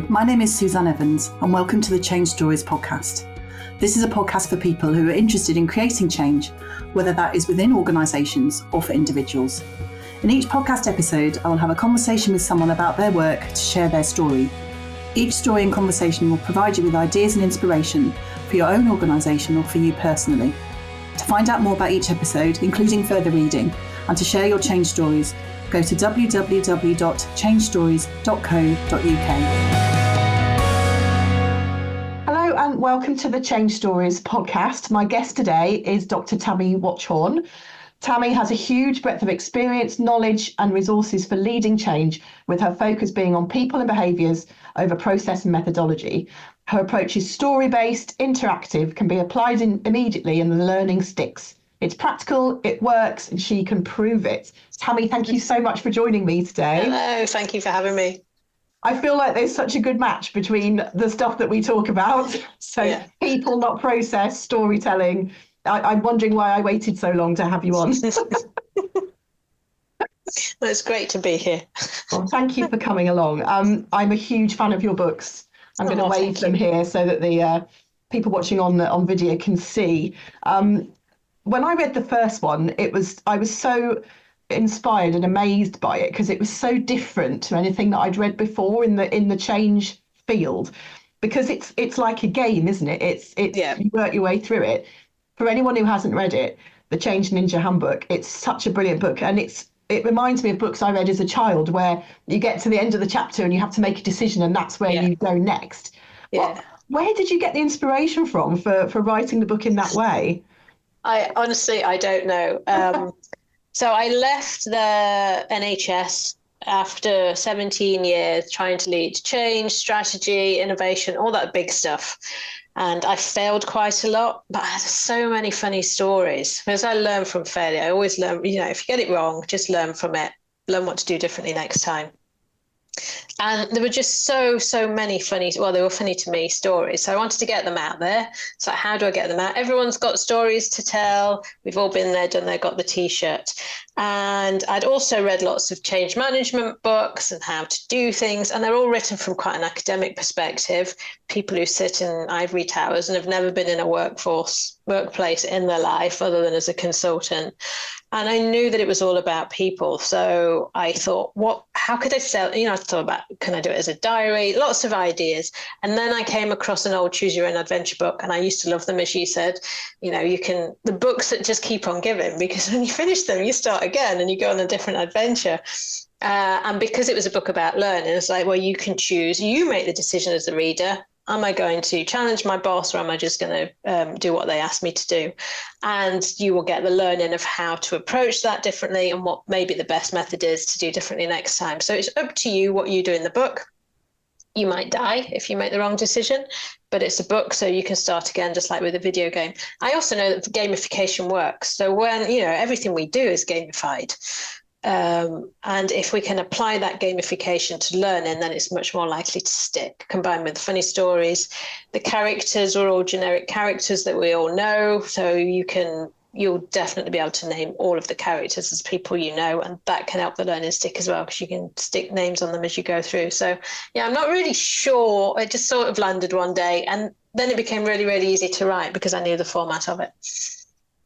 my name is Susanne Evans and welcome to the ChangeStories podcast. This is a podcast for people who are interested in creating change, whether that is within organisations or for individuals. In each podcast episode, I will have a conversation with someone about their work to share their story. Each story and conversation will provide you with ideas and inspiration for your own organisation or for you personally. To find out more about each episode, including further reading, and to share your change stories, go to www.changestories.co.uk. Hello and welcome to the Change Stories podcast. My guest today is Dr Tammy Watchorn. Tammy has a huge breadth of experience, knowledge and resources for leading change, with her focus being on people and behaviours over process and methodology. Her approach is story-based, interactive, can be applied immediately and the learning sticks. It's practical, it works, and she can prove it. Tammy, thank you so much for joining me today. Hello, thank you for having me. I feel like there's such a good match between the stuff that we talk about. So people, not process, storytelling. I'm wondering why I waited so long to have you on. Well, it's great to be here. Well, thank you for coming along. I'm a huge fan of your books. I'm going to wave them here so that the people watching on video can see. When I read the first one, I was so inspired and amazed by it because it was so different to anything that I'd read before in the change field, because it's like a game, isn't it? You work your way through it. For anyone who hasn't read it, the Change Ninja Handbook, it's such a brilliant book, and it reminds me of books I read as a child where you get to the end of the chapter and you have to make a decision, and that's where you go next. Where did you get the inspiration from for writing the book in that way? I don't know. So I left the NHS after 17 years trying to lead change, strategy, innovation, all that big stuff. And I failed quite a lot, but I had so many funny stories because I learn from failure. I always learn, if you get it wrong, just learn from it, learn what to do differently next time. And there were just so many funny, they were funny to me, stories. So I wanted to get them out there. So how do I get them out? Everyone's got stories to tell. We've all been there, done there, got the T-shirt. And I'd also read lots of change management books and how to do things. And they're all written from quite an academic perspective. People who sit in ivory towers and have never been in a workplace in their life other than as a consultant. And I knew that it was all about people. So I thought, how could I sell? I thought about, can I do it as a diary? Lots of ideas. And then I came across an old Choose Your Own Adventure book. And I used to love them, as you said. The books that just keep on giving, because when you finish them, you start again and you go on a different adventure. And because it was a book about learning, it's like, well, you can choose. You make the decision as the reader. Am I going to challenge my boss, or am I just going to do what they ask me to do? And you will get the learning of how to approach that differently and what maybe the best method is to do differently next time. So it's up to you what you do in the book. You might die if you make the wrong decision, but it's a book, so you can start again, just like with a video game. I also know that gamification works. So when, everything we do is gamified. And if we can apply that gamification to learning, then it's much more likely to stick, combined with funny stories. The characters are all generic characters that we all know. So you'll definitely be able to name all of the characters as people and that can help the learning stick as well, because you can stick names on them as you go through. So I'm not really sure. It just sort of landed one day, and then it became really, really easy to write because I knew the format of it.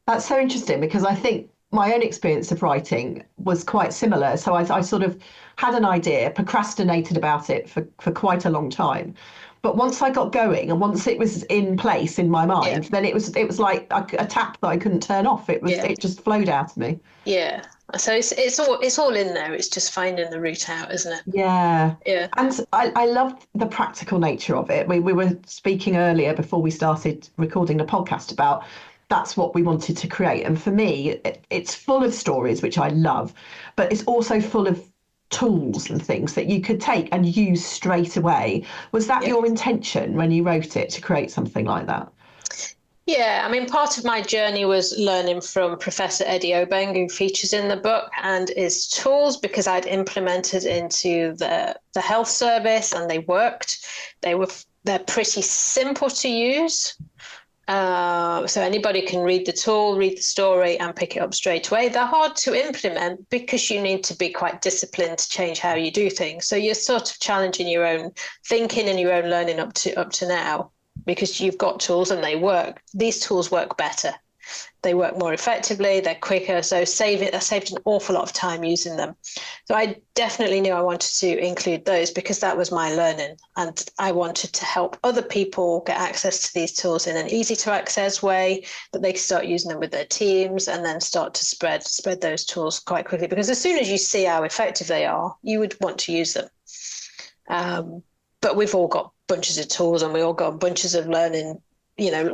That's so interesting, because I think my own experience of writing was quite similar. So I sort of had an idea, procrastinated about it for quite a long time. But once I got going and once it was in place in my mind, then it was like a tap that I couldn't turn off. It just flowed out of me. Yeah. So it's all in there. It's just finding the route out, isn't it? Yeah. Yeah. And I love the practical nature of it. We were speaking earlier before we started recording the podcast about that's what we wanted to create. And for me, it's full of stories, which I love, but it's also full of tools and things that you could take and use straight away. Was that your intention when you wrote it, to create something like that? Yeah, part of my journey was learning from Professor Eddie Obeng, who features in the book, and his tools, because I'd implemented into the health service and they worked. They're pretty simple to use. So anybody can read the tool, read the story, and pick it up straight away. They're hard to implement because you need to be quite disciplined to change how you do things. So you're sort of challenging your own thinking and your own learning up to now, because you've got tools and they work. These tools work better. They work more effectively, they're quicker, so I saved an awful lot of time using them. So I definitely knew I wanted to include those because that was my learning, and I wanted to help other people get access to these tools in an easy to access way, that they can start using them with their teams and then start to spread those tools quite quickly, because as soon as you see how effective they are, you would want to use them. But we've all got bunches of tools and we all got bunches of learning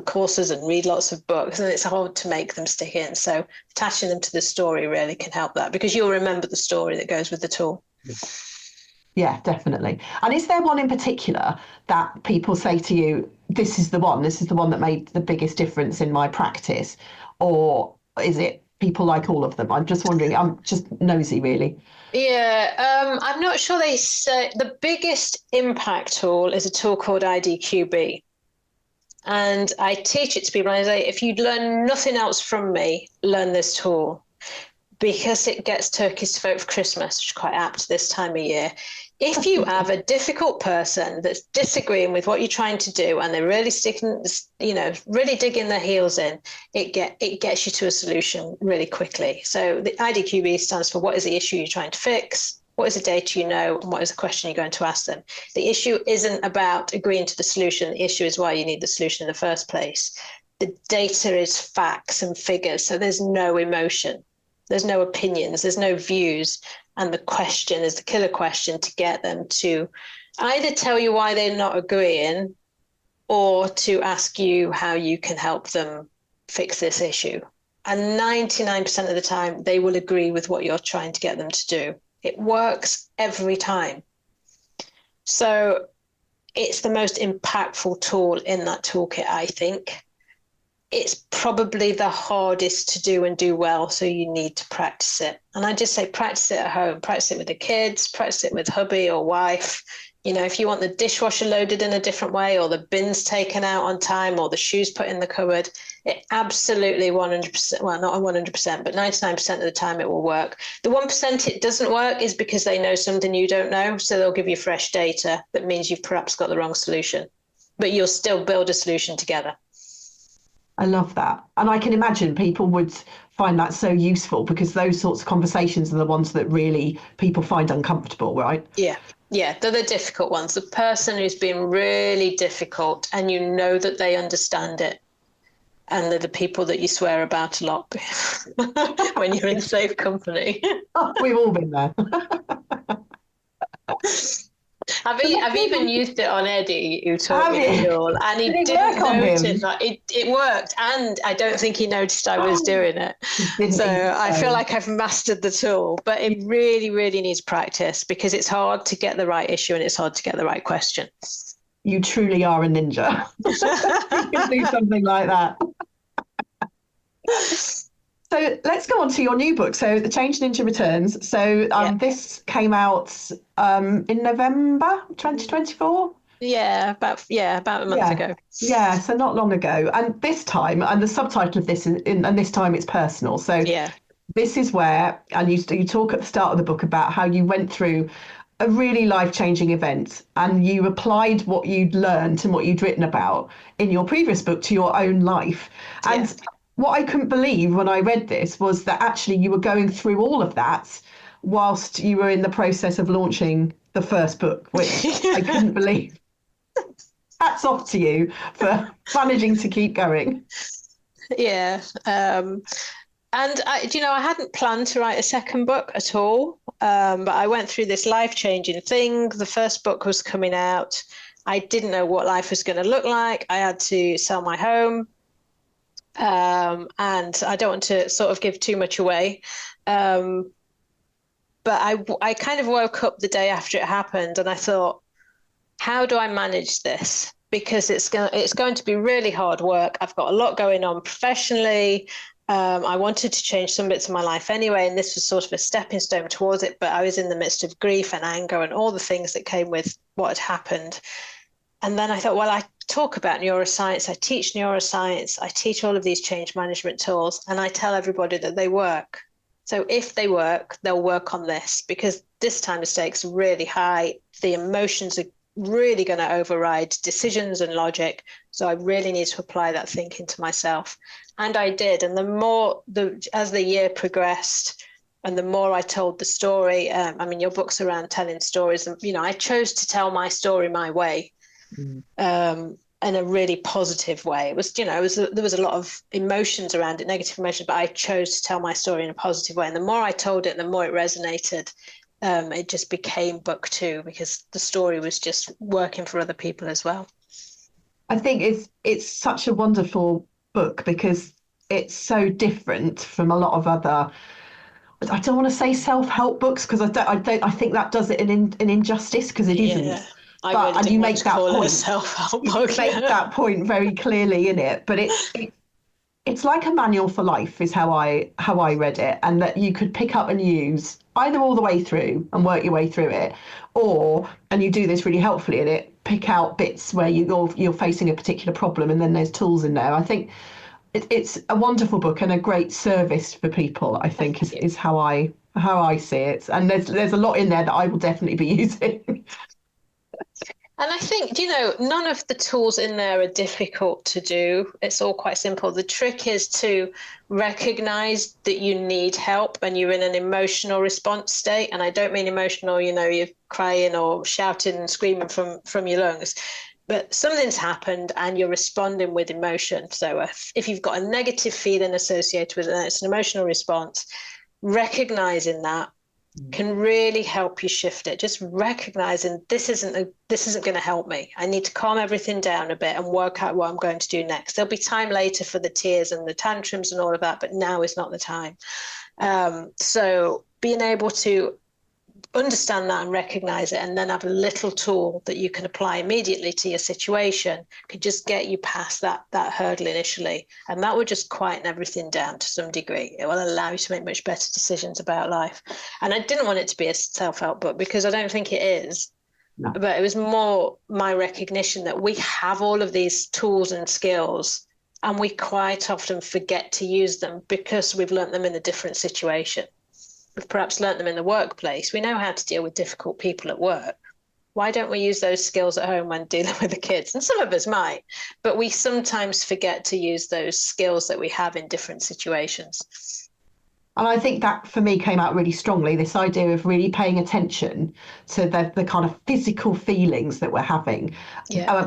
courses and read lots of books, and it's hard to make them stick in. So attaching them to the story really can help that, because you'll remember the story that goes with the tool. Yeah, definitely. And is there one in particular that people say to you, this is the one that made the biggest difference in my practice? Or is it people like all of them? I'm just wondering, I'm just nosy really. Yeah, I'm not sure they say. The biggest impact tool is a tool called IDQB. And I teach it to people, and I say, if you'd learn nothing else from me, learn this tool, because it gets turkeys to vote for Christmas, which is quite apt this time of year. If you have a difficult person that's disagreeing with what you're trying to do and they're really really digging their heels in, it gets you to a solution really quickly. So the IDQB stands for what is the issue you're trying to fix? What is the data you know, and what is the question you're going to ask them? The issue isn't about agreeing to the solution. The issue is why you need the solution in the first place. The data is facts and figures, so there's no emotion. There's no opinions. There's no views. And the question is the killer question to get them to either tell you why they're not agreeing or to ask you how you can help them fix this issue. And 99% of the time, they will agree with what you're trying to get them to do. It works every time. So it's the most impactful tool in that toolkit, I think. It's probably the hardest to do and do well, so you need to practice it. And I just say practice it at home, practice it with the kids, practice it with hubby or wife. If you want the dishwasher loaded in a different way, or the bins taken out on time, or the shoes put in the cupboard, it absolutely 100%, well, not 100%, but 99% of the time it will work. The 1% it doesn't work is because they know something you don't know, so they'll give you fresh data that means you've perhaps got the wrong solution, but you'll still build a solution together. I love that. And I can imagine people would find that so useful, because those sorts of conversations are the ones that really people find uncomfortable, right? Yeah, they're the difficult ones. The person who's been really difficult and you know that they understand it. And they're the people that you swear about a lot when you're in safe company. Oh, we've all been there. I've even used it on Eddie, who taught me it all, and he didn't notice that it worked, and I don't think he noticed I was doing it. So I feel like I've mastered the tool, but it really, really needs practice, because it's hard to get the right issue and it's hard to get the right question. You truly are a ninja. You can do something like that. So let's go on to your new book. So The Change Ninja Returns. So this came out in November 2024. Yeah, about a month ago. Yeah, so not long ago. And this time, and the subtitle of this is, and this time it's personal. So this is where, and you talk at the start of the book about how you went through a really life-changing event, and you applied what you'd learned and what you'd written about in your previous book to your own life. And what I couldn't believe when I read this was that actually you were going through all of that whilst you were in the process of launching the first book, which I couldn't believe. Hats off to you for managing to keep going. Yeah. And I hadn't planned to write a second book at all. But I went through this life-changing thing. The first book was coming out. I didn't know what life was going to look like. I had to sell my home. And I don't want to sort of give too much away. But I kind of woke up the day after it happened and I thought, how do I manage this? Because it's going to be really hard work. I've got a lot going on professionally. I wanted to change some bits of my life anyway, and this was sort of a stepping stone towards it, but I was in the midst of grief and anger and all the things that came with what had happened. And then I thought, well, talk about neuroscience, I teach neuroscience, I teach all of these change management tools, and I tell everybody that they work. So if they work, they'll work on this, because this time the stakes are really high. The emotions are really going to override decisions and logic. So I really need to apply that thinking to myself. And I did. And as the year progressed, and the more I told the story, I mean, your book's around telling stories, and I chose to tell my story my way, in a really positive way. It was, there was a lot of emotions around it, negative emotions, but I chose to tell my story in a positive way. And the more I told it, the more it resonated. It just became book 2, because the story was just working for other people as well. I think it's such a wonderful book because it's so different from a lot of other, I don't want to say self-help books, because I think that does it an injustice, because it isn't. And you make that point. Self-help book. You make that point very clearly in it, but it's like a manual for life is how I read it, and that you could pick up and use either all the way through and work your way through it, or, and you do this really helpfully in it, pick out bits where you're facing a particular problem, and then there's tools in there. I think it's a wonderful book and a great service for people, I think, is how I see it. And there's a lot in there that I will definitely be using. And I think, none of the tools in there are difficult to do. It's all quite simple. The trick is to recognize that you need help and you're in an emotional response state. And I don't mean emotional, you're crying or shouting and screaming from your lungs, but something's happened and you're responding with emotion. So if you've got a negative feeling associated with it, it's an emotional response, recognizing that can really help you shift it. Just recognizing this isn't going to help me. I need to calm everything down a bit and work out what I'm going to do next. There'll be time later for the tears and the tantrums and all of that, but now is not the time. So being able to understand that and recognize it, and then have a little tool that you can apply immediately to your situation, could just get you past that hurdle initially, and that will just quieten everything down to some degree. It will allow you to make much better decisions about life. And I didn't want it to be a self-help book, because I don't think it is. No. But it was more my recognition that we have all of these tools and skills, and we quite often forget to use them because we've learnt them in a different situation. We've perhaps learnt them in the workplace. We know how to deal with difficult people at work. Why don't we use those skills at home when dealing with the kids? And some of us might, but we sometimes forget to use those skills that we have in different situations. And I think that for me came out really strongly, this idea of really paying attention to the kind of physical feelings that we're having,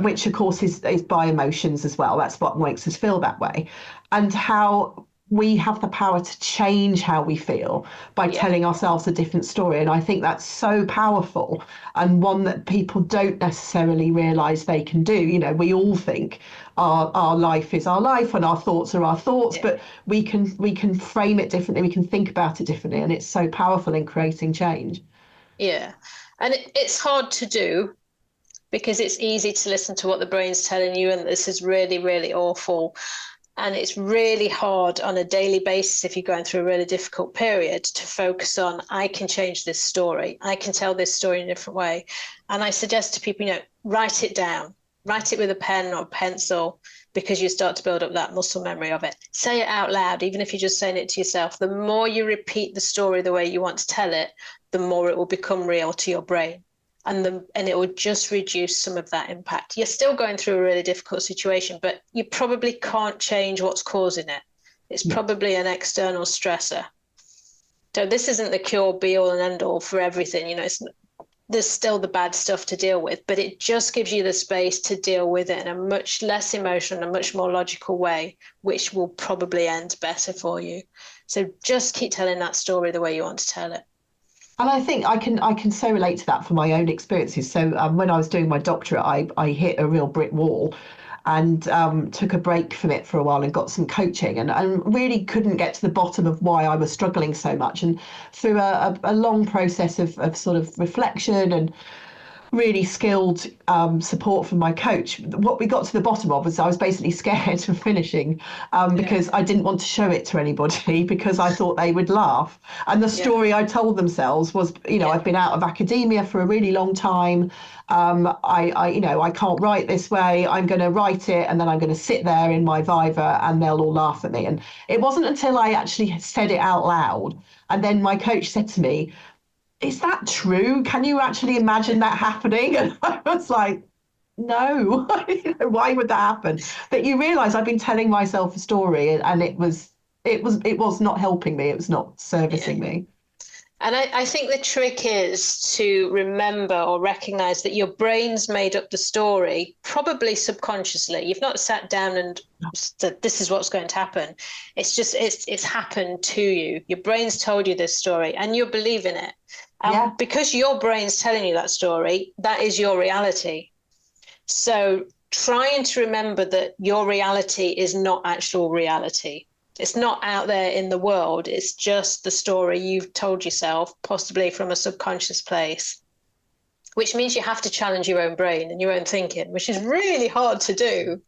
which of course is by emotions as well. That's what makes us feel that way. And how we have the power to change how we feel by telling ourselves a different story. And I think that's so powerful, and one that people don't necessarily realise they can do. We all think our life is our life and our thoughts are our thoughts, but we can frame it differently, we can think about it differently, and it's so powerful in creating change. Yeah, and it's hard to do, because it's easy to listen to what the brain's telling you, and this is really, really awful. And it's really hard on a daily basis, if you're going through a really difficult period, to focus on, I can change this story. I can tell this story in a different way. And I suggest to people, write it down, write it with a pen or a pencil, because you start to build up that muscle memory of it. Say it out loud, even if you're just saying it to yourself. The more you repeat the story the way you want to tell it, the more it will become real to your brain. And it will just reduce some of that impact. You're still going through a really difficult situation, but you probably can't change what's causing it. It's probably an external stressor. So this isn't the cure, be all and end all for everything. There's still the bad stuff to deal with, but it just gives you the space to deal with it in a much less emotional and much more logical way, which will probably end better for you. So just keep telling that story the way you want to tell it. And I think I can so relate to that from my own experiences. So when I was doing my doctorate, I hit a real brick wall, and took a break from it for a while and got some coaching, and really couldn't get to the bottom of why I was struggling so much. And through a long process of sort of reflection and really skilled support from my coach, what we got to the bottom of was I was basically scared of finishing because I didn't want to show it to anybody because I thought they would laugh. And the story I told themselves was, I've been out of academia for a really long time. I can't write this way. I'm going to write it and then I'm going to sit there in my Viva and they'll all laugh at me. And it wasn't until I actually said it out loud and then my coach said to me, is that true? Can you actually imagine that happening? And I was like, no, why would that happen? But you realise I've been telling myself a story and it was not helping me. It was not servicing me. And I think the trick is to remember or recognize that your brain's made up the story, probably subconsciously. You've not sat down and said, this is what's going to happen. It's just, it's happened to you. Your brain's told you this story and you're believing it. Because your brain's telling you that story, that is your reality. So trying to remember that your reality is not actual reality. It's not out there in the world. It's just the story you've told yourself, possibly from a subconscious place, which means you have to challenge your own brain and your own thinking, which is really hard to do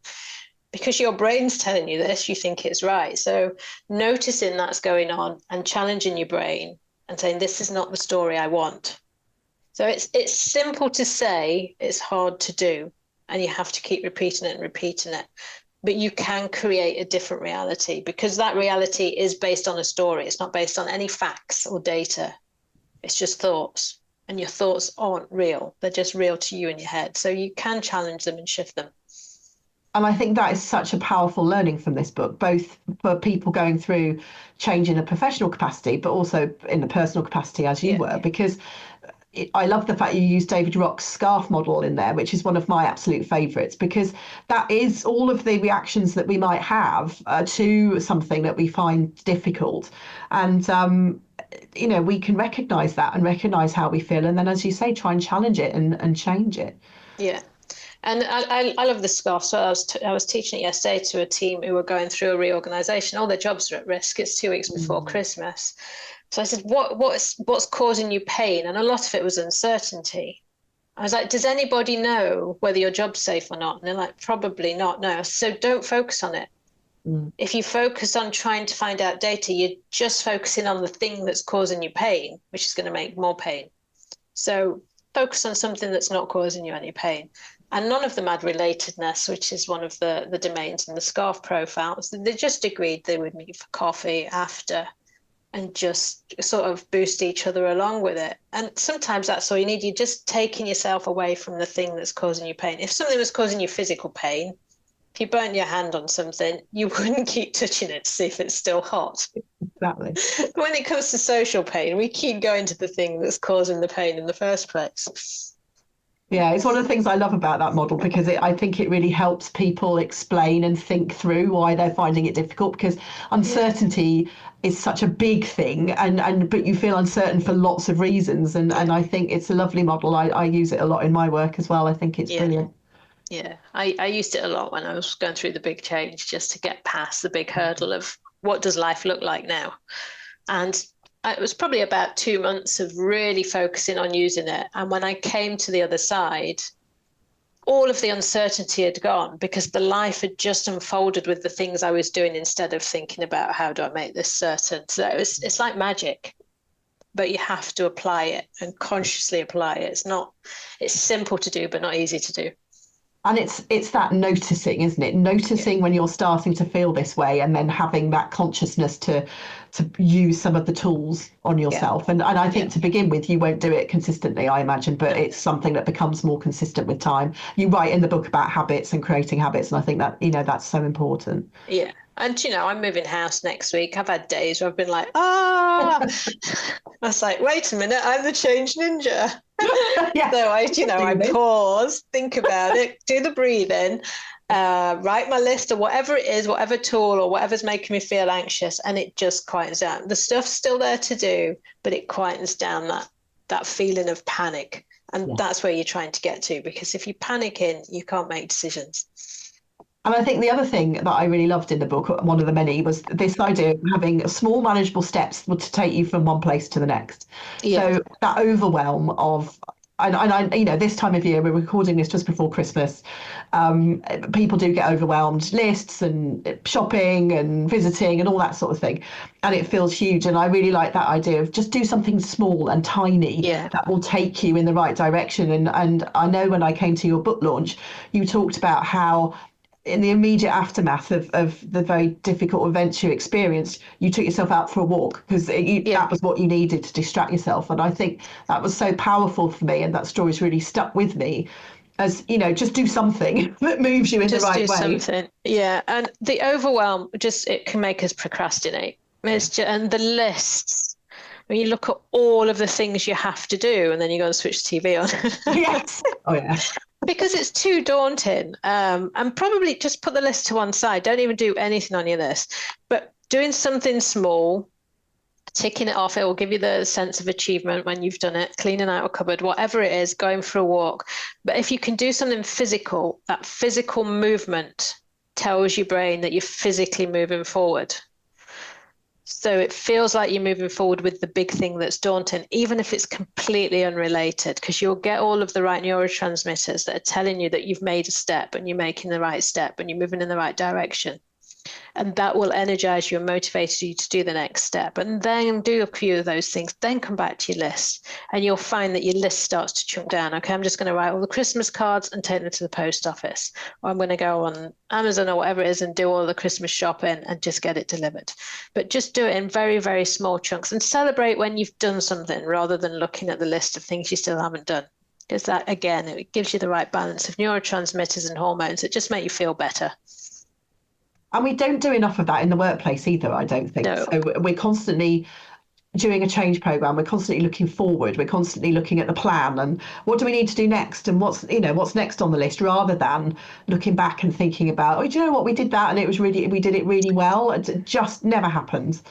because your brain's telling you this, you think it's right. So noticing that's going on and challenging your brain and saying, this is not the story I want. So it's simple to say, it's hard to do, and you have to keep repeating it and repeating it. But you can create a different reality because that reality is based on a story. It's not based on any facts or data. It's just thoughts, and your thoughts aren't real. They're just real to you in your head. So you can challenge them and shift them. And I think that is such a powerful learning from this book, both for people going through change in a professional capacity, but also in a personal capacity as you were, because I love the fact you use David Rock's scarf model in there, which is one of my absolute favourites, because that is all of the reactions that we might have to something that we find difficult. And, we can recognise that and recognise how we feel. And then, as you say, try and challenge it and change it. Yeah. And I love the scarf. So I was teaching it yesterday to a team who were going through a reorganisation. All their jobs are at risk. It's 2 weeks before Christmas. So I said, what's causing you pain? And a lot of it was uncertainty. I was like, does anybody know whether your job's safe or not? And they're like, probably not, no. So don't focus on it. If you focus on trying to find out data, you're just focusing on the thing that's causing you pain, which is going to make more pain. So focus on something that's not causing you any pain. And none of them had relatedness, which is one of the domains in the scarf profiles. They just agreed they would meet for coffee after and just sort of boost each other along with it. And sometimes that's all you need. You're just taking yourself away from the thing that's causing you pain. If something was causing you physical pain, if you burnt your hand on something, you wouldn't keep touching it to see if it's still hot. Exactly. When it comes to social pain, we keep going to the thing that's causing the pain in the first place. Yeah, it's one of the things I love about that model, because I think it really helps people explain and think through why they're finding it difficult, because uncertainty is such a big thing, but you feel uncertain for lots of reasons. And I think it's a lovely model. I use it a lot in my work as well. I think it's brilliant. Yeah, I used it a lot when I was going through the big change, just to get past the big hurdle of what does life look like now. And it was probably about 2 months of really focusing on using it. And when I came to the other side, all of the uncertainty had gone, because the life had just unfolded with the things I was doing instead of thinking about how do I make this certain. So it's like magic, but you have to apply it and consciously apply it. It's simple to do, but not easy to do. And it's that noticing, isn't it? Noticing when you're starting to feel this way, and then having that consciousness to use some of the tools on yourself. And I think to begin with, you won't do it consistently, I imagine, but it's something that becomes more consistent with time. You write in the book about habits and creating habits, and I think that, that's so important. Yeah. And, I'm moving house next week. I've had days where I've been like, I was like, wait a minute, I'm the change ninja. So I pause, think about it, do the breathing, write my list or whatever it is, whatever tool or whatever's making me feel anxious, and it just quietens down. The stuff's still there to do, but it quietens down that feeling of panic. And that's where you're trying to get to, because if you panic you can't make decisions. And I think the other thing that I really loved in the book, one of the many, was this idea of having small manageable steps to take you from one place to the next. So that overwhelm of, and this time of year, we're recording this just before Christmas. People do get overwhelmed, lists and shopping and visiting and all that sort of thing, and it feels huge. And I really like that idea of just do something small and tiny that will take you in the right direction. And I know when I came to your book launch, you talked about how in the immediate aftermath of the very difficult events you experienced, you took yourself out for a walk because that was what you needed to distract yourself. And I think that was so powerful for me, and that story's really stuck with me as, just do something that moves you in the right way. Just do something. Yeah. And the overwhelm, it can make us procrastinate. And the lists, when you look at all of the things you have to do and then you go and switch the TV on. Yes. Oh, yeah. Because it's too daunting, and probably just put the list to one side. Don't even do anything on your list, but doing something small, ticking it off, it will give you the sense of achievement when you've done it, cleaning out a cupboard, whatever it is, going for a walk. But if you can do something physical, that physical movement tells your brain that you're physically moving forward. So it feels like you're moving forward with the big thing that's daunting, even if it's completely unrelated, because you'll get all of the right neurotransmitters that are telling you that you've made a step and you're making the right step and you're moving in the right direction. And that will energize you and motivate you to do the next step. And then do a few of those things, then come back to your list. And you'll find that your list starts to chunk down. Okay, I'm just going to write all the Christmas cards and take them to the post office. Or I'm going to go on Amazon or whatever it is and do all the Christmas shopping and just get it delivered. But just do it in very, very small chunks and celebrate when you've done something rather than looking at the list of things you still haven't done. Because that, again, it gives you the right balance of neurotransmitters and hormones that just make you feel better. And we don't do enough of that in the workplace either, I don't think. No. So we're constantly doing a change program. We're constantly looking forward. We're constantly looking at the plan and what do we need to do next and what's next on the list, rather than looking back and thinking about, do you know what, we did that and we did it really well. It just never happens.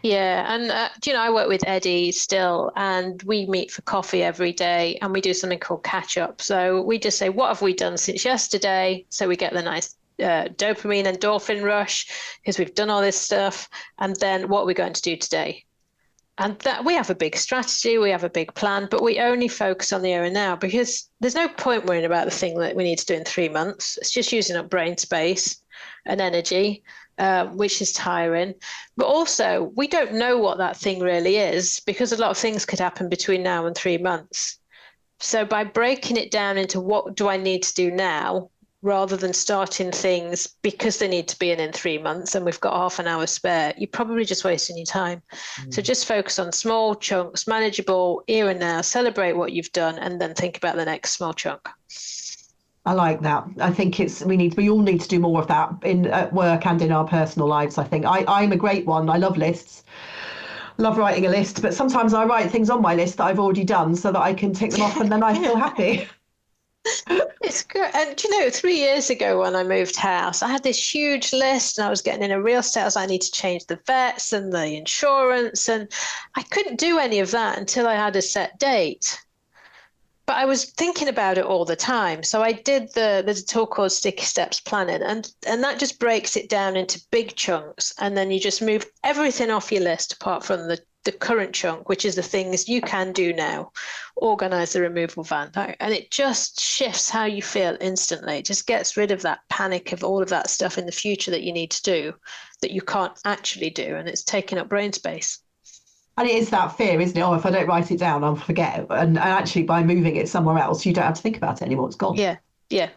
Yeah, and I work with Eddie still, and we meet for coffee every day, and we do something called catch up. So we just say, what have we done since yesterday? So we get the nice dopamine endorphin rush because we've done all this stuff, and then what we're going to do today. And that we have a big strategy, we have a big plan, but we only focus on the here and now, because there's no point worrying about the thing that we need to do in 3 months. It's just using up brain space and energy, which is tiring. But also, we don't know what that thing really is, because a lot of things could happen between now and 3 months. So by breaking it down into what do I need to do now, rather than starting things because they need to be in 3 months and we've got half an hour spare, you're probably just wasting your time. So just focus on small chunks, manageable, here and now, celebrate what you've done, and then think about the next small chunk. I like that. I think we all need to do more of that at work and in our personal lives. I think I'm a great one. I love lists. Love writing a list, but sometimes I write things on my list that I've already done so that I can tick them off and then I feel happy. It's good. And 3 years ago when I moved house, I had this huge list and I was getting in a real state. I need to change the vets and the insurance, and I couldn't do any of that until I had a set date. But I was thinking about it all the time. So I did there's a tool called Sticky Steps Planning, and that just breaks it down into big chunks. And then you just move everything off your list apart from the current chunk, which is the things you can do now. Organize the removal van. And it just shifts how you feel instantly. It just gets rid of that panic of all of that stuff in the future that you need to do that you can't actually do. And it's taking up brain space. And it is that fear, isn't it? Oh, if I don't write it down, I'll forget. And actually, by moving it somewhere else, you don't have to think about it anymore. It's gone. Yeah.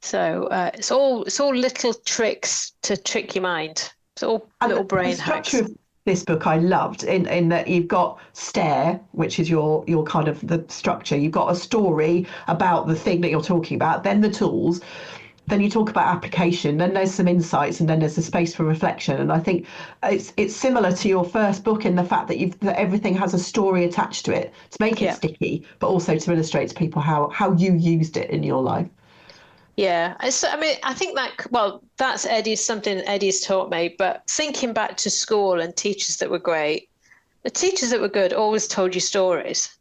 So it's all little tricks to trick your mind. It's all little brain hacks. Of this book I loved in that you've got stare, which is your kind of the structure. You've got a story about the thing that you're talking about, then the tools. Then you talk about application, then there's some insights, and then there's a space for reflection. And I think it's similar to your first book in the fact that everything has a story attached to it to make it sticky, but also to illustrate to people how you used it in your life. Yeah, I think that's something Eddie's taught me. But thinking back to school and teachers that were great, the teachers that were good always told you stories,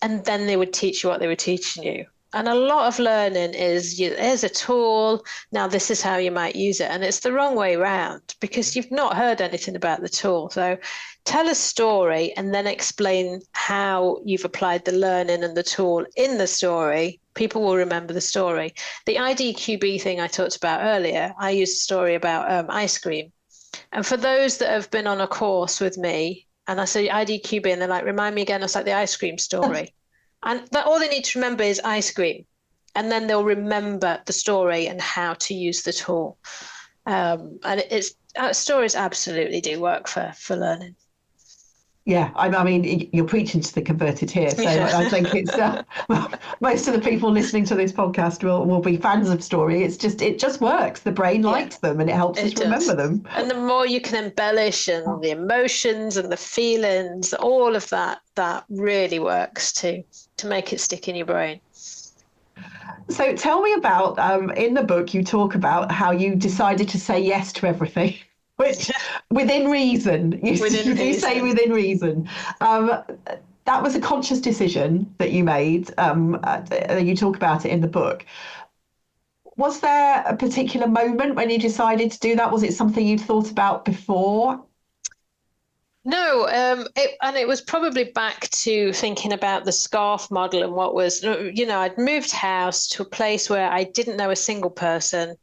and then they would teach you what they were teaching you. And a lot of learning is, here's a tool, now this is how you might use it. And it's the wrong way around because you've not heard anything about the tool. So tell a story and then explain how you've applied the learning and the tool in the story. People will remember the story. The IDQB thing I talked about earlier, I used a story about ice cream. And for those that have been on a course with me, and I say IDQB, and they're like, remind me again, it's like the ice cream story. And all they need to remember is ice cream. And then they'll remember the story and how to use the tool. And stories absolutely do work for learning. Yeah, I mean, you're preaching to the converted here. So Yeah. I think it's most of the people listening to this podcast will be fans of story. It just works. The brain likes them and it helps us remember them. And the more you can embellish and the emotions and the feelings, all of that really works to make it stick in your brain. So tell me about, in the book, you talk about how you decided to say yes to everything. Which, within reason, you do say within reason. That was a conscious decision that you made. You talk about it in the book. Was there a particular moment when you decided to do that? Was it something you'd thought about before? No, it was probably back to thinking about the scarf model and what was, I'd moved house to a place where I didn't know a single person.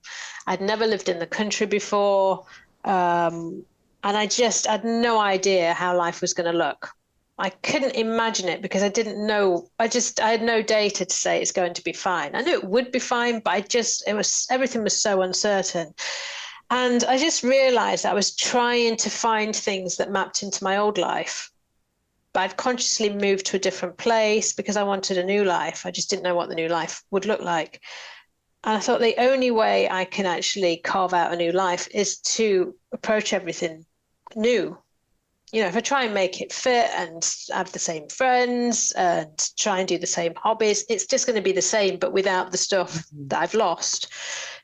I'd never lived in the country before. And I just had no idea how life was going to look. I couldn't imagine it because I didn't know. I had no data to say it's going to be fine. I knew it would be fine, but everything was so uncertain. And I just realized I was trying to find things that mapped into my old life. But I'd consciously moved to a different place because I wanted a new life. I just didn't know what the new life would look like. And I thought the only way I can actually carve out a new life is to approach everything new. If I try and make it fit and have the same friends and try and do the same hobbies, it's just going to be the same, but without the stuff that I've lost.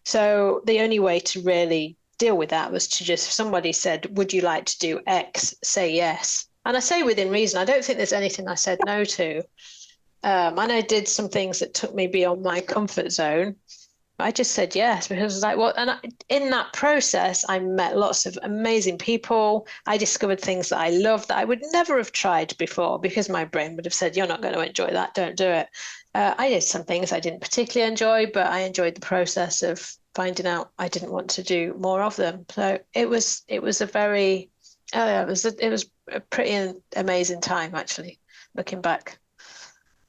So the only way to really deal with that was to just, if somebody said, would you like to do X, say yes. And I say within reason, I don't think there's anything I said no to. And I did some things that took me beyond my comfort zone. I just said yes because I was like, well, and in that process, I met lots of amazing people. I discovered things that I loved that I would never have tried before because my brain would have said, you're not going to enjoy that, don't do it. I did some things I didn't particularly enjoy, but I enjoyed the process of finding out I didn't want to do more of them. So it was a very, it was a pretty amazing time, actually, looking back.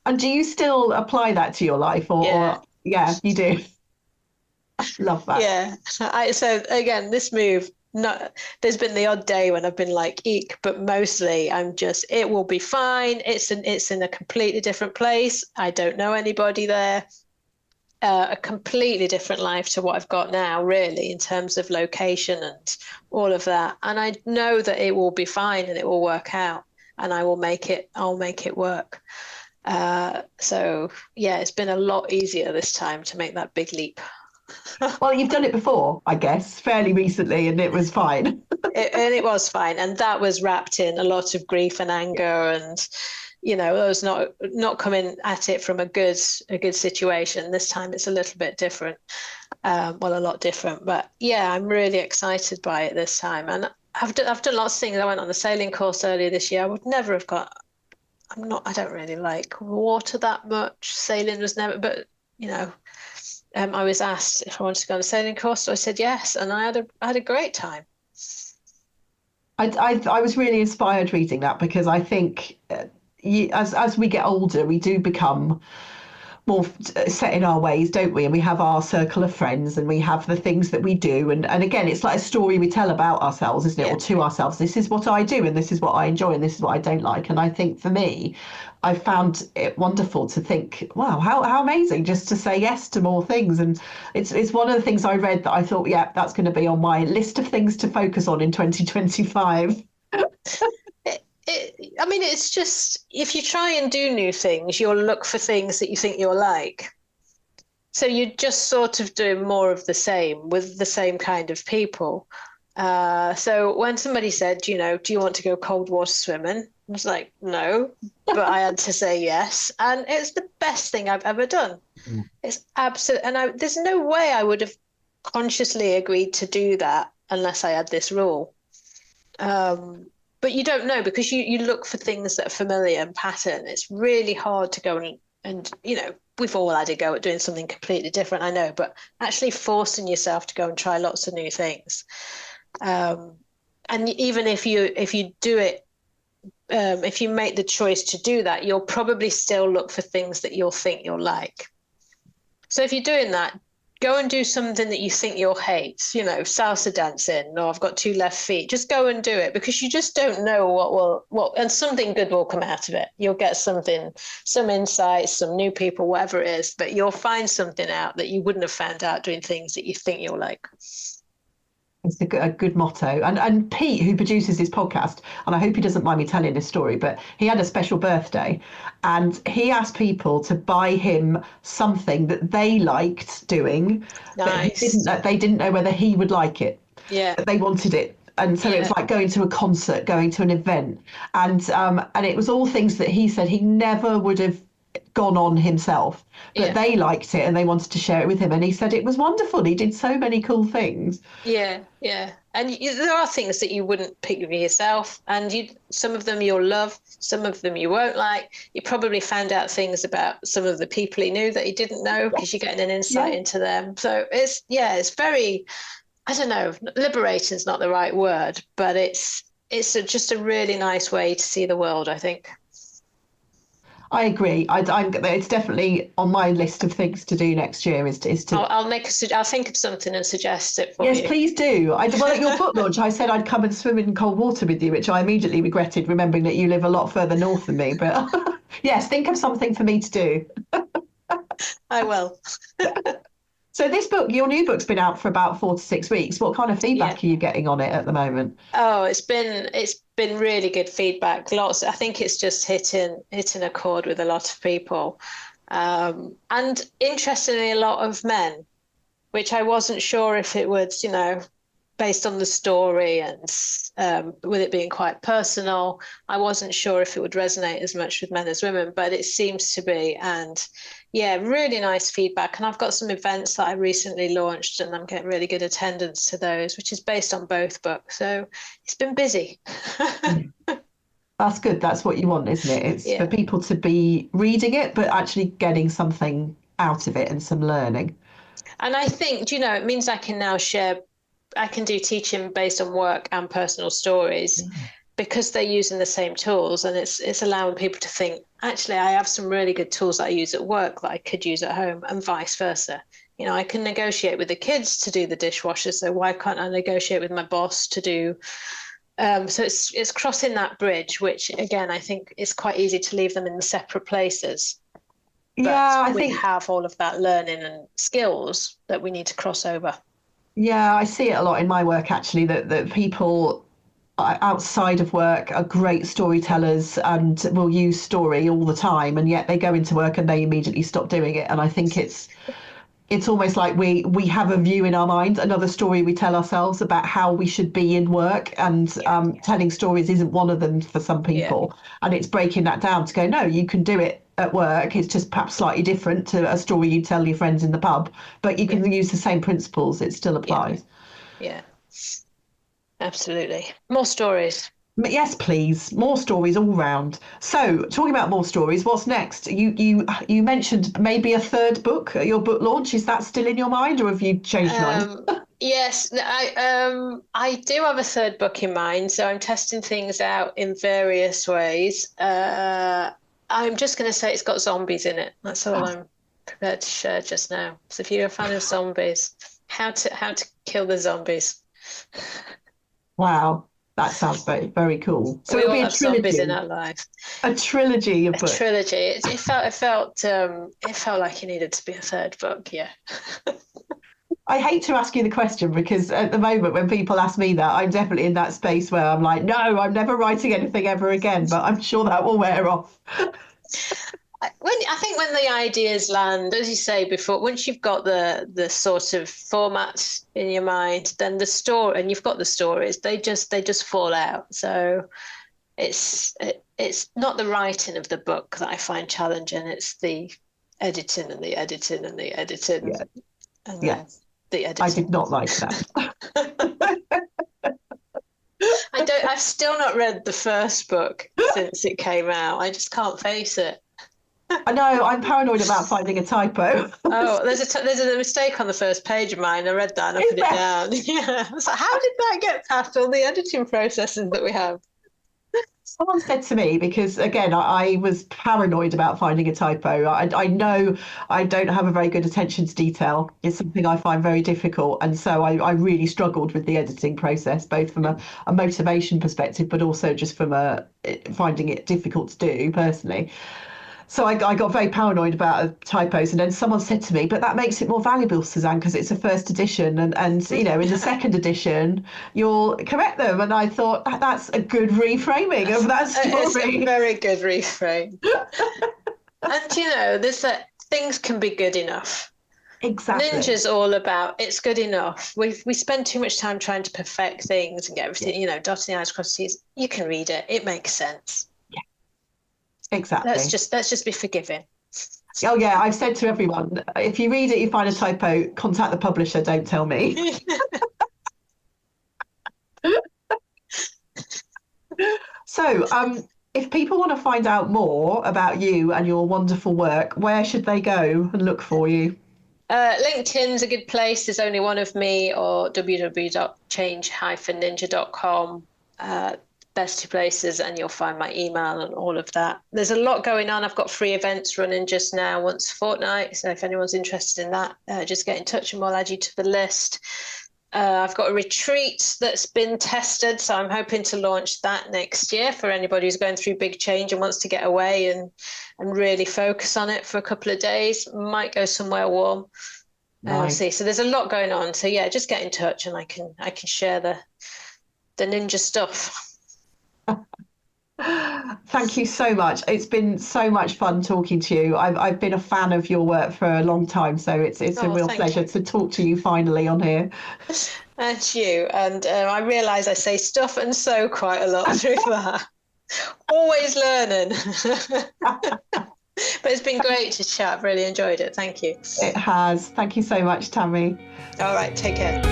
And do you still apply that to your life or yeah, you do? Love that. Yeah. So again, this move, there's been the odd day when I've been like, eek, but mostly I'm just, it will be fine. It's in a completely different place. I don't know anybody there. A completely different life to what I've got now, really, in terms of location and all of that. And I know that it will be fine and it will work out and I'll make it work. So yeah, it's been a lot easier this time to make that big leap. Well, you've done it before, I guess, fairly recently, and it was fine. It was fine, and that was wrapped in a lot of grief and anger, and it was not coming at it from a good situation. This time, it's a little bit different, a lot different. But yeah, I'm really excited by it this time, and I've done lots of things. I went on a sailing course earlier this year. I would never have got. I don't really like water that much. Sailing was never, but I was asked if I wanted to go on a sailing course, so I said yes, and I had a great time. I was really inspired reading that because I think as we get older, we do become more set in our ways, don't we? And we have our circle of friends and we have the things that we do. And again, it's like a story we tell about ourselves, isn't it? Yeah. Or to ourselves. This is what I do and this is what I enjoy and this is what I don't like. And I think for me, I found it wonderful to think, wow, how amazing just to say yes to more things. And it's one of the things I read that I thought, yeah, that's going to be on my list of things to focus on in 2025. It's just, if you try and do new things, you'll look for things that you think you'll like. So you're just sort of doing more of the same with the same kind of people. So when somebody said, do you want to go cold water swimming? I was like, no, but I had to say yes. And it's the best thing I've ever done. It's absolute. And there's no way I would have consciously agreed to do that unless I had this rule. But you don't know, because you look for things that are familiar and pattern. It's really hard to go and we've all had a go at doing something completely different, I know, but actually forcing yourself to go and try lots of new things. And even if you do it, if you make the choice to do that, you'll probably still look for things that you'll think you'll like. So if you're doing that, go and do something that you think you'll hate, salsa dancing, or I've got 2 left feet. Just go and do it, because you just don't know and something good will come out of it. You'll get something, some insights, some new people, whatever it is, but you'll find something out that you wouldn't have found out doing things that you think you'll like. It's a good motto. And Pete, who produces this podcast, and I hope he doesn't mind me telling this story, but he had a special birthday and he asked people to buy him something that they liked doing. Nice. But they didn't know whether he would like it. Yeah. But they wanted it. And so it was like going to a concert, going to an event. And it was all things that he said he never would have gone on himself, but they liked it and they wanted to share it with him, and he said it was wonderful. He did so many cool things. And there are things that you wouldn't pick for yourself, and some of them you'll love, some of them you won't like. You probably found out things about some of the people he knew that he didn't know, because you're getting an insight into them. So it's very, I don't know, liberating is not the right word, but it's just a really nice way to see the world, I think. I agree. It's definitely on my list of things to do next year. Is to. I'll think of something and suggest it for you. Yes, please do. Well, at your book launch, I said I'd come and swim in cold water with you, which I immediately regretted, remembering that you live a lot further north than me. But yes, think of something for me to do. I will. So this book, your new book's been out for about 4 to 6 weeks. What kind of feedback are you getting on it at the moment? Oh, it's been really good feedback. Lots. I think it's just hitting a chord with a lot of people, and interestingly, a lot of men, which I wasn't sure if it would, based on the story and with it being quite personal, I wasn't sure if it would resonate as much with men as women, but it seems to be. And really nice feedback. And I've got some events that I recently launched, and I'm getting really good attendance to those, which is based on both books. So it's been busy. That's good. That's what you want, isn't it? It's for people to be reading it, but actually getting something out of it and some learning. And I think, it means I can now I can do teaching based on work and personal stories, because they're using the same tools, and it's allowing people to think, actually, I have some really good tools that I use at work that I could use at home, and vice versa. I can negotiate with the kids to do the dishwasher, so why can't I negotiate with my boss to do? So it's crossing that bridge, which again, I think it's quite easy to leave them in the separate places. But I think we have all of that learning and skills that we need to cross over. Yeah, I see it a lot in my work, actually, that people outside of work are great storytellers and will use story all the time, and yet they go into work and they immediately stop doing it. And I think it's almost like we have a view in our mind, another story we tell ourselves about how we should be in work, and telling stories isn't one of them for some people. And it's breaking that down to go, no, you can do it at work. It's just perhaps slightly different to a story you tell your friends in the pub, but you can use the same principles. It still applies. Yeah, absolutely. More stories. Yes, please. More stories all round. So, talking about more stories, what's next? You mentioned maybe a third book at your book launch. Is that still in your mind, or have you changed your mind? Yes, I do have a third book in mind. So I'm testing things out in various ways. I'm just going to say it's got zombies in it. That's all I'm prepared to share just now. So if you're a fan of zombies, how to kill the zombies. Wow. That sounds very, very cool. So it'll be a trilogy. Zombies in our lives. A trilogy of books. A trilogy. It felt like it needed to be a third book. Yeah. I hate to ask you the question, because at the moment when people ask me that, I'm definitely in that space where I'm like, no, I'm never writing anything ever again. But I'm sure that will wear off. I think when the ideas land, as you say before, once you've got the sort of format in your mind, then the story, and you've got the stories, they just fall out. So it's not the writing of the book that I find challenging. It's the editing and the editing and the editing. Yeah. And Yes. the editing. I did not like that. I've still not read the first book since it came out. I just can't face it. I know, I'm paranoid about finding a typo. Oh, there's a mistake on the first page of mine. I read that and I put it down. Yeah. I was like, how did that get past all the editing processes that we have? Someone said to me, because again, I was paranoid about finding a typo. I know I don't have a very good attention to detail. It's something I find very difficult. And so I really struggled with the editing process, both from a motivation perspective, but also just from finding it difficult to do personally. So I got very paranoid about typos, and then someone said to me, but that makes it more valuable, Susanne, because it's a first edition, and in the second edition you'll correct them. And I thought that's a good reframing of that story. It's a very good reframe. And there's that things can be good enough. Exactly. Ninja's all about it's good enough. We spend too much time trying to perfect things and get everything, dotting the I's, crossing the T's. You can read it. It makes sense. Exactly. Let's just be forgiving. Oh yeah, I've said to everyone, if you read it, you find a typo, contact the publisher. Don't tell me. So, if people want to find out more about you and your wonderful work, where should they go and look for you? LinkedIn's a good place. There's only one of me, or www.change-ninja.com. Best two places, and you'll find my email and all of that. There's a lot going on. I've got free events running just now once a fortnight. So if anyone's interested in that, just get in touch and we'll add you to the list. I've got a retreat that's been tested. So I'm hoping to launch that next year for anybody who's going through big change and wants to get away and really focus on it for a couple of days. Might go somewhere warm. We'll see. So there's a lot going on. So yeah, just get in touch and I can share the ninja stuff. Thank you so much. It's been so much fun talking to you. I've been a fan of your work for a long time, so it's a real pleasure to talk to you finally on here. And you. And I realise I say stuff and so quite a lot through that. Always learning. But it's been great to chat. I've really enjoyed it. Thank you. It has. Thank you so much, Tammy. All right. Take care.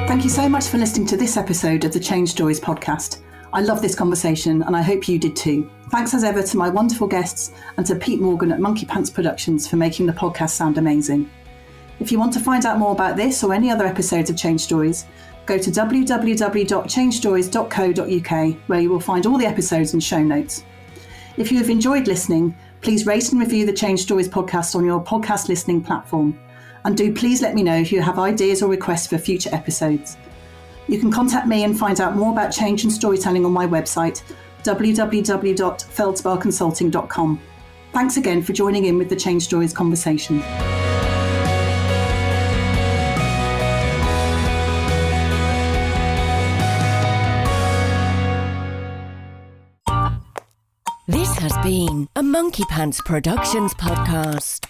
Thank you so much for listening to this episode of the Change Stories podcast. I love this conversation and I hope you did too. Thanks as ever to my wonderful guests and to Pete Morgan at Monkey Pants Productions for making the podcast sound amazing. If you want to find out more about this or any other episodes of Change Stories, go to www.changestories.co.uk where you will find all the episodes and show notes. If you have enjoyed listening, please rate and review the Change Stories podcast on your podcast listening platform. And do please let me know if you have ideas or requests for future episodes. You can contact me and find out more about change and storytelling on my website, www.feldsparconsulting.com. Thanks again for joining in with the Change Stories conversation. This has been a Monkey Pants Productions podcast.